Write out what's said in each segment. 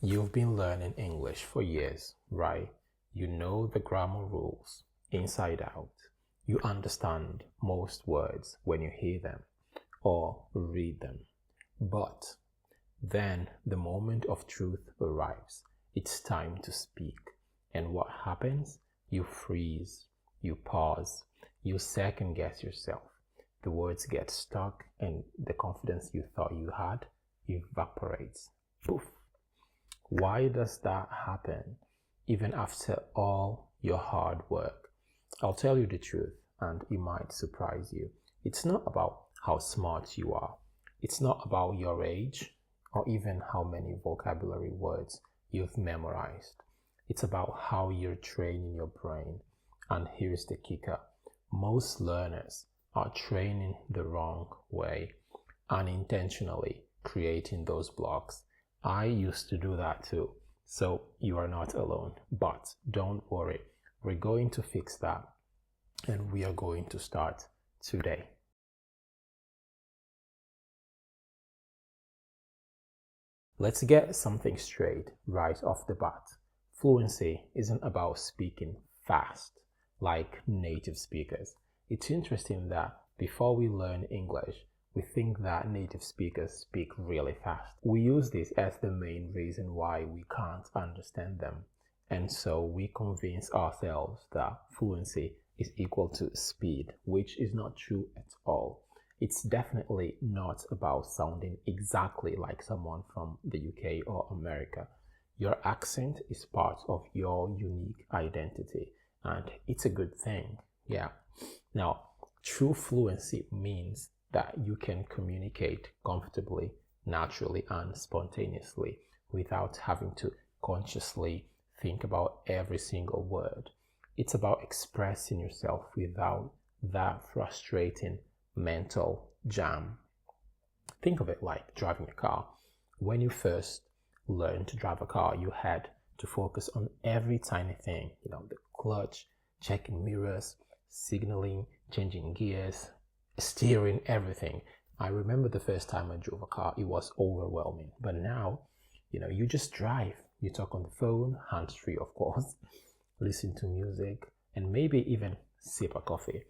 You've been learning English for years, right? You know the grammar rules inside out. You understand most words when you hear them or read them. But then the moment of truth arrives. It's time to speak. And what happens? You freeze, you pause, you second guess yourself. The words get stuck and the confidence you thought you had evaporates. Poof. Why does that happen even after all your hard work? I'll tell you the truth and it might surprise you. It's not about how smart you are. It's not about your age or even how many vocabulary words you've memorized. It's about how you're training your brain. And here's the kicker. Most learners are training the wrong way, unintentionally creating those blocks. I used to do that too. So you are not alone. But don't worry. We're going to fix that. And we are going to start today. Let's get something straight right off the bat. Fluency isn't about speaking fast like native speakers. It's interesting that before we learn English, we think that native speakers speak really fast. We use this as the main reason why we can't understand them. And so we convince ourselves that fluency is equal to speed, which is not true at all. It's definitely not about sounding exactly like someone from the UK or America. Your accent is part of your unique identity, and it's a good thing. Yeah. Now, true fluency means that you can communicate comfortably, naturally, and spontaneously without having to consciously think about every single word. It's about expressing yourself without that frustrating mental jam. Think of it like driving a car. When you first learned to drive a car, you had to focus on every tiny thing, the clutch, checking mirrors, signaling, changing gears, steering, everything. I remember the first time I drove a car, it was overwhelming. But now, you just drive. You talk on the phone, hands-free of course, listen to music, and maybe even sip a coffee,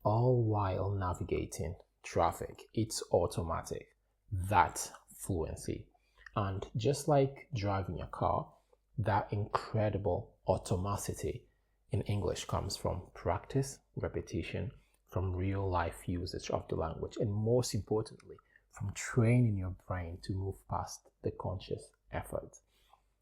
all while navigating traffic. It's automatic. That's fluency. And just like driving a car, that incredible automaticity in English comes from practice, repetition, from real life usage of the language, and most importantly, from training your brain to move past the conscious effort.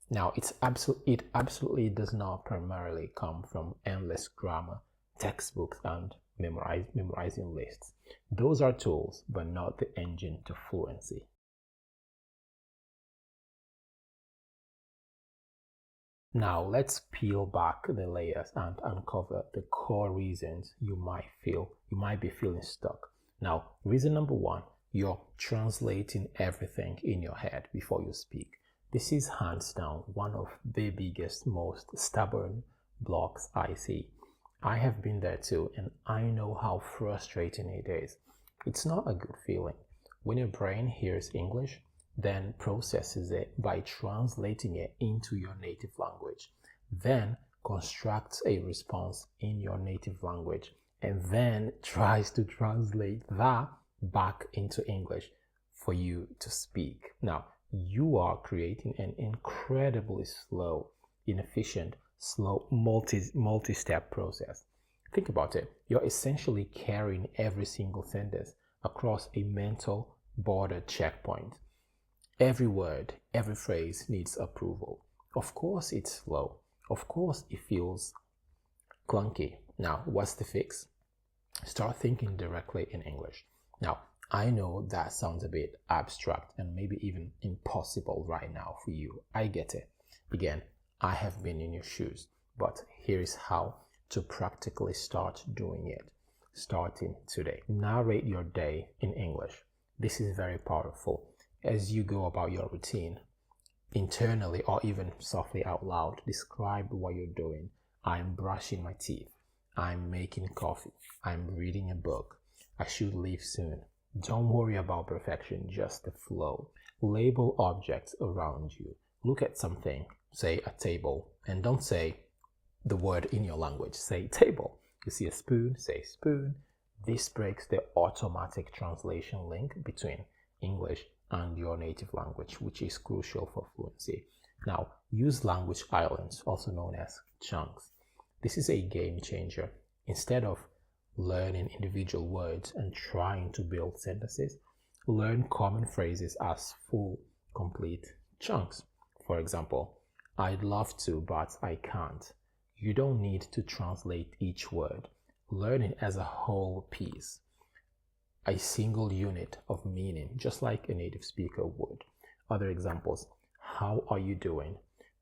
Now, it absolutely does not primarily come from endless grammar, textbooks, and memorizing lists. Those are tools, but not the engine to fluency. Now, let's peel back the layers and uncover the core reasons you might be feeling stuck. Now, reason number one, you're translating everything in your head before you speak. This is hands down one of the biggest, most stubborn blocks I see. I have been there too, and I know how frustrating it is. It's not a good feeling. When your brain hears English, then processes it by translating it into your native language, then constructs a response in your native language, and then tries to translate that back into English for you to speak. Now, you are creating an incredibly slow, inefficient, multi-step process. Think about it. You're essentially carrying every single sentence across a mental border checkpoint. Every word, every phrase needs approval. Of course it's slow. Of course it feels clunky. Now, what's the fix? Start thinking directly in English. Now, I know that sounds a bit abstract and maybe even impossible right now for you. I get it. Again, I have been in your shoes, but here is how to practically start doing it. Starting today. Narrate your day in English. This is very powerful. As you go about your routine, internally or even softly out loud, describe what you're doing. I'm brushing my teeth. I'm making coffee. I'm reading a book. I should leave soon. Don't worry about perfection, just the flow. Label objects around you. Look at something, say a table, and don't say the word in your language. Say table. You see a spoon, say spoon. This breaks the automatic translation link between English and your native language, which is crucial for fluency. Now, use language islands, also known as chunks. This is a game changer. Instead of learning individual words and trying to build sentences, learn common phrases as full, complete chunks. For example, I'd love to, but I can't. You don't need to translate each word. Learn it as a whole piece, a single unit of meaning, just like a native speaker would. Other examples: how are you doing?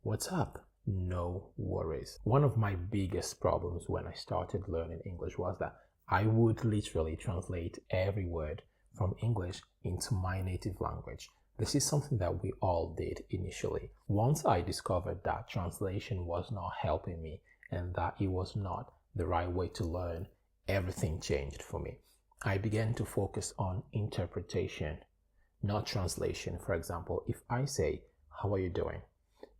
What's up? No worries. One of my biggest problems when I started learning English was that I would literally translate every word from English into my native language. This is something that we all did initially. Once I discovered that translation was not helping me and that it was not the right way to learn, everything changed for me. I began to focus on interpretation, not translation. For example, if I say, how are you doing?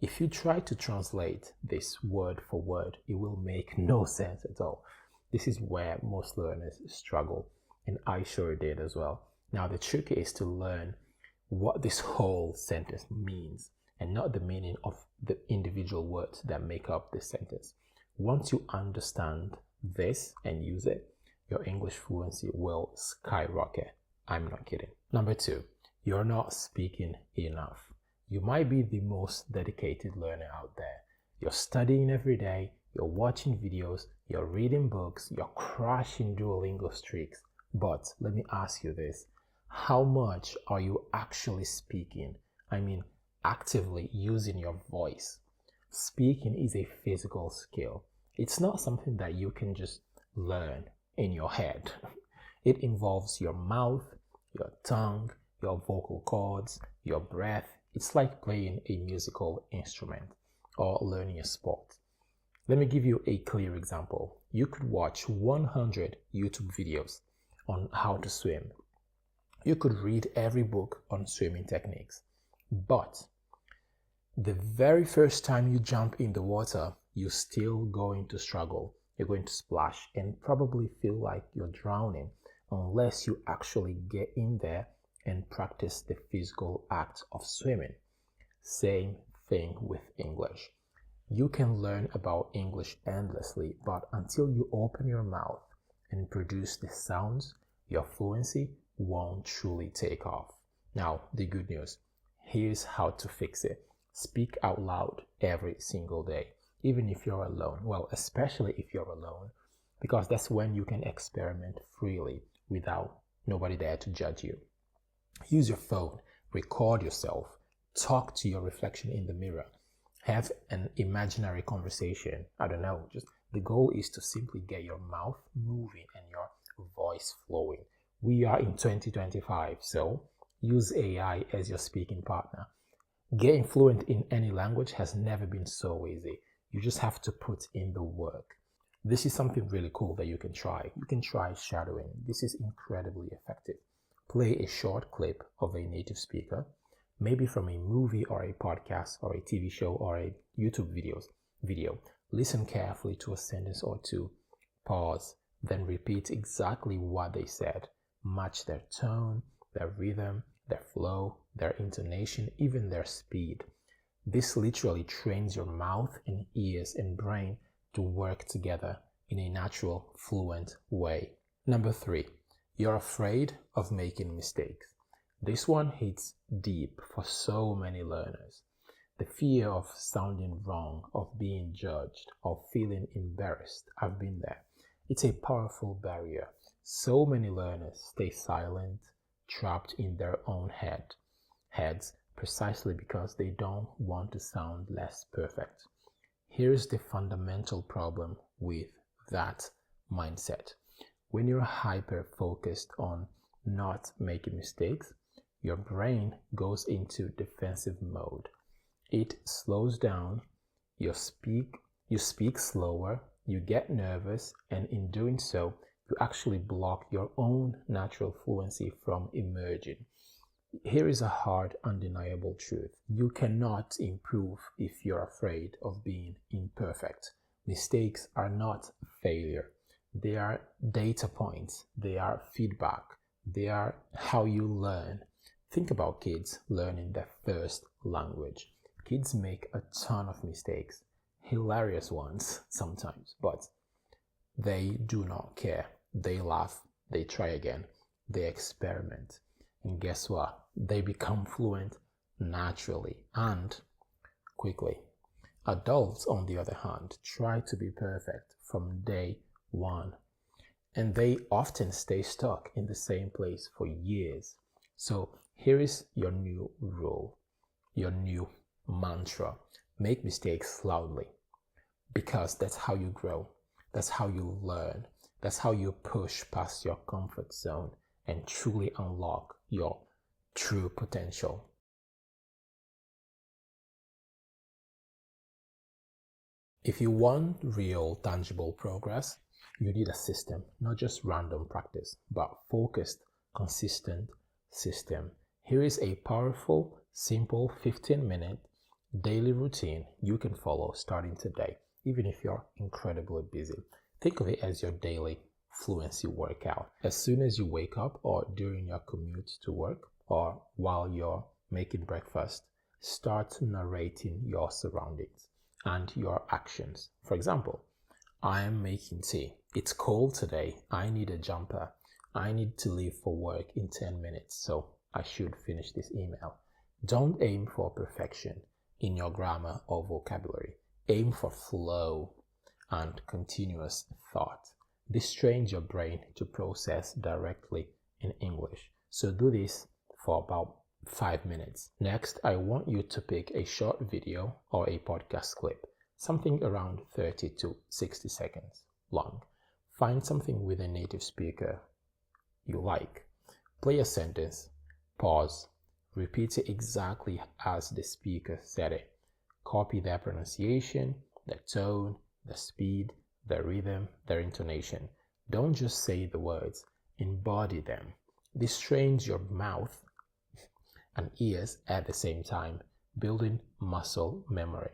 If you try to translate this word for word, it will make no sense at all. This is where most learners struggle, and I sure did as well. Now, the trick is to learn what this whole sentence means and not the meaning of the individual words that make up the sentence. Once you understand this and use it, your English fluency will skyrocket. I'm not kidding. Number 2, you're not speaking enough. You might be the most dedicated learner out there. You're studying every day, you're watching videos, you're reading books, you're crushing Duolingo streaks. But let me ask you this: how much are you actually speaking? I mean, actively using your voice. Speaking is a physical skill. It's not something that you can just learn in your head. It involves your mouth, your tongue, your vocal cords, your breath. It's like playing a musical instrument or learning a sport. Let me give you a clear example. You could watch 100 YouTube videos on how to swim. You could read every book on swimming techniques. But the very first time you jump in the water, you're still going to struggle. You're going to splash and probably feel like you're drowning unless you actually get in there and practice the physical act of swimming. Same thing with English. You can learn about English endlessly, but until you open your mouth and produce the sounds, your fluency won't truly take off. Now, the good news. Here's how to fix it. Speak out loud every single day, even if you're alone. Well, especially if you're alone, because that's when you can experiment freely without nobody there to judge you. Use your phone, record yourself, talk to your reflection in the mirror, have an imaginary conversation. I don't know, just the goal is to simply get your mouth moving and your voice flowing. We are in 2025, so use AI as your speaking partner. Getting fluent in any language has never been so easy. You just have to put in the work. This is something really cool that you can try. You can try shadowing. This is incredibly effective. Play a short clip of a native speaker, maybe from a movie or a podcast or a TV show or a YouTube video. Listen carefully to a sentence or two. Pause, then repeat exactly what they said. Match their tone, their rhythm, their flow, their intonation, even their speed. This literally trains your mouth and ears and brain to work together in a natural, fluent way. Number 3, you're afraid of making mistakes. This one hits deep for so many learners. The fear of sounding wrong, of being judged, of feeling embarrassed. I've been there. It's a powerful barrier. So many learners stay silent, trapped in their own heads, precisely because they don't want to sound less perfect. Here's the fundamental problem with that mindset. When you're hyper-focused on not making mistakes, your brain goes into defensive mode. It slows down, you speak slower, you get nervous, and in doing so, you actually block your own natural fluency from emerging. Here is a hard, undeniable truth. You cannot improve if you're afraid of being imperfect. Mistakes are not failure. They are data points. They are feedback. They are how you learn. Think about kids learning their first language. Kids make a ton of mistakes, hilarious ones sometimes, but they do not care. They laugh, they try again, they experiment. And guess what? They become fluent naturally and quickly. Adults, on the other hand, try to be perfect from day one, and they often stay stuck in the same place for years. So here is your new rule, your new mantra. Make mistakes loudly, because that's how you grow. That's how you learn. That's how you push past your comfort zone and truly unlock your true potential. If you want real, tangible progress, you need a system, not just random practice, but focused, consistent system. Here is a powerful, simple 15-minute daily routine you can follow starting today, even if you're incredibly busy. Think of it as your daily fluency workout. As soon as you wake up, or during your commute to work, or while you're making breakfast, start narrating your surroundings and your actions. For example, I am making tea. It's cold today. I need a jumper. I need to leave for work in 10 minutes, so I should finish this email. Don't aim for perfection in your grammar or vocabulary. Aim for flow and continuous thought. This trains your brain to process directly in English. So do this for about 5 minutes. Next, I want you to pick a short video or a podcast clip, something around 30 to 60 seconds long. Find something with a native speaker you like. Play a sentence, pause, repeat it exactly as the speaker said it. Copy their pronunciation, their tone, their speed, their rhythm, their intonation. Don't just say the words, embody them. This trains your mouth and ears at the same time, building muscle memory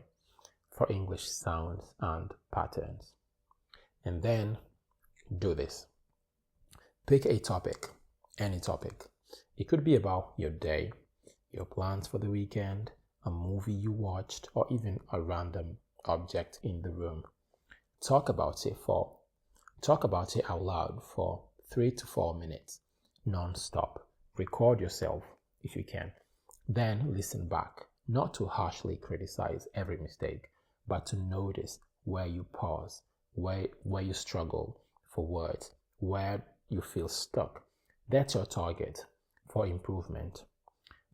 for English sounds and patterns. And then do this. Pick a topic, any topic. It could be about your day, your plans for the weekend, a movie you watched, or even a random object in the room. Talk about it out loud for 3 to 4 minutes, non-stop. Record yourself if you can. Then listen back, not to harshly criticize every mistake, but to notice where you pause, where you struggle for words, where you feel stuck. That's your target for improvement.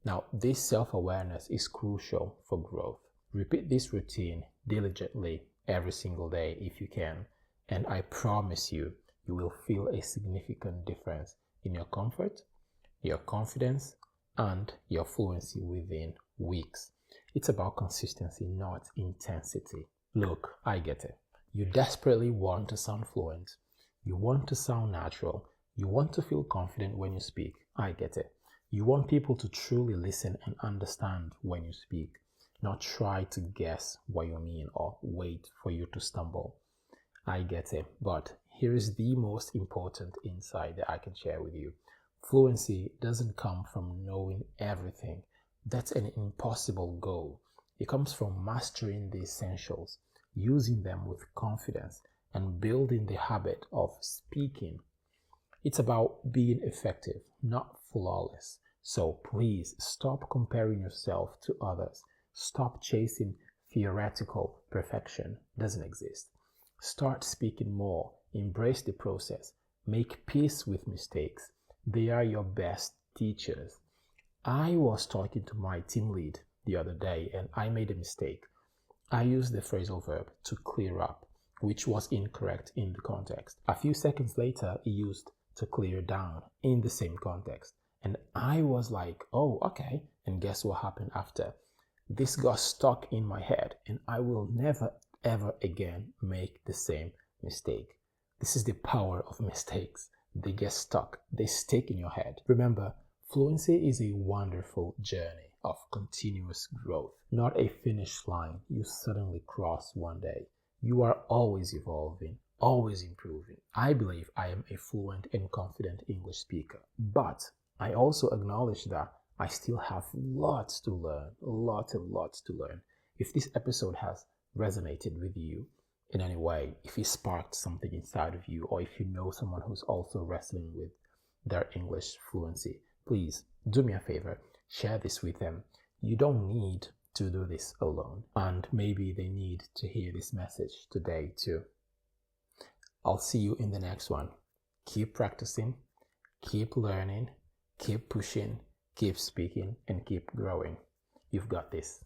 Now, this self-awareness is crucial for growth. Repeat this routine diligently every single day if you can, and I promise you, you will feel a significant difference in your comfort, your confidence, and your fluency within weeks. It's about consistency, not intensity. Look, I get it. You desperately want to sound fluent. You want to sound natural. You want to feel confident when you speak. I get it. You want people to truly listen and understand when you speak, not try to guess what you mean or wait for you to stumble. I get it, but here is the most important insight that I can share with you. Fluency doesn't come from knowing everything. That's an impossible goal. It comes from mastering the essentials, using them with confidence, and building the habit of speaking. It's about being effective, not flawless. So please stop comparing yourself to others. Stop chasing theoretical perfection. It doesn't exist. Start speaking more. Embrace the process. Make peace with mistakes. They are your best teachers. I was talking to my team lead the other day and I made a mistake. I used the phrasal verb to clear up, which was incorrect in the context. A few seconds later, he used to clear down in the same context. And I was like, oh, okay. And guess what happened after? This got stuck in my head and I will never, ever again make the same mistake. This is the power of mistakes. They get stuck. They stick in your head. Remember, Fluency is a wonderful journey of continuous growth, not a finish line you suddenly cross one day. You are always evolving, always improving. I believe I am a fluent and confident English speaker, but I also acknowledge that I still have lots to learn, lots and lots to learn. If this episode has resonated with you in any way, if it sparked something inside of you, or if you know someone who's also wrestling with their English fluency, please do me a favor, share this with them. You don't need to do this alone, and maybe they need to hear this message today too. I'll see you in the next one. Keep practicing, keep learning, keep pushing, keep speaking, and keep growing. You've got this.